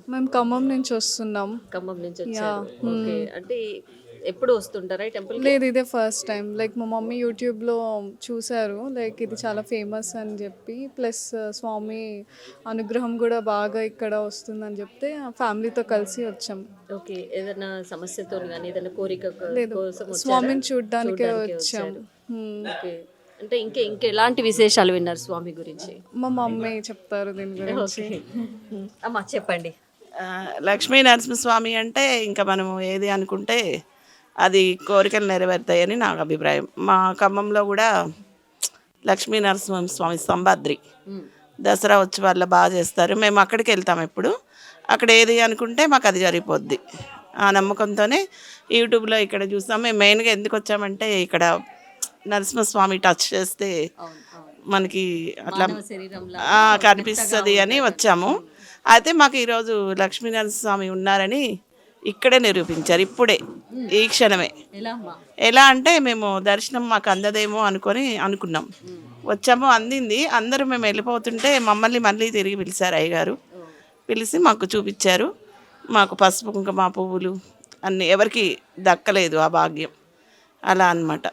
మేము ఖమ్మం నుంచి వస్తున్నాం. ఖమ్మం నుంచి యాహ్! వచ్చారు. ఓకే. అంటే ఎప్పుడు వస్తుంటారా ఈ టెంపుల్‌కి? లేదు, ఇదే ఫస్ట్ టైం. లైక్ మా మమ్మీ యూట్యూబ్‌లో చూసారు. లైక్ ఇది చాలా ఫేమస్ అని చెప్పి, ప్లస్ స్వామి అనుగ్రహం కూడా బాగా ఇక్కడ వస్తుందని చెప్తే ఫ్యామిలీతో కలిసి వచ్చాం. ఓకే. ఏదైనా సమస్యతోని గాని, ఏదైనా కోరిక లేదు, కోసం వచ్చారా? స్వామిని చూడ్డానికే చూడ్డానికే వచ్చాం. వచ్చారు. ఓకే. అంటే ఇంకెలాంటి విశేషాలు విన్నారు స్వామి గురించి? మా మమ్మీ చెప్తారు దీని గురించి. ఓకే. అమ్మ చెప్పండి. లక్ష్మీ నరసింహస్వామి అంటే ఇంకా మనము ఏది అనుకుంటే అది కోరికలు నెరవేరుతాయని నాకు అభిప్రాయం. మా ఖమ్మంలో కూడా లక్ష్మీ నరసింహస్వామి సంభాద్రి దసరా ఉత్సవాల్లో బాగా చేస్తారు. మేము అక్కడికి వెళ్తాం ఎప్పుడు. అక్కడ ఏది అనుకుంటే మాకు అది జరిగిపోద్ది. ఆ నమ్మకంతోనే యూట్యూబ్లో ఇక్కడ చూస్తాం. మేము మెయిన్గా ఎందుకు వచ్చామంటే ఇక్కడ నరసింహస్వామి టచ్ చేస్తే మనకి అట్లా కనిపిస్తుంది అని వచ్చాము. అయితే మాకు ఈరోజు లక్ష్మీనరసింహస్వామి ఉన్నారని ఇక్కడే నిరూపించారు. ఇప్పుడే ఈ క్షణమే. ఎలా అంటే మేము దర్శనం మాకు అందదేమో అనుకున్నాం. వచ్చాము, అందింది. అందరూ మేము వెళ్ళిపోతుంటే మమ్మల్ని మళ్ళీ తిరిగి పిలిచారు అయ్యగారు. పిలిచి మాకు చూపించారు. మాకు పసుపు కుంకుమ పువ్వులు అన్నీ ఎవరికి దక్కలేదు ఆ భాగ్యం. అలా అన్నమాట.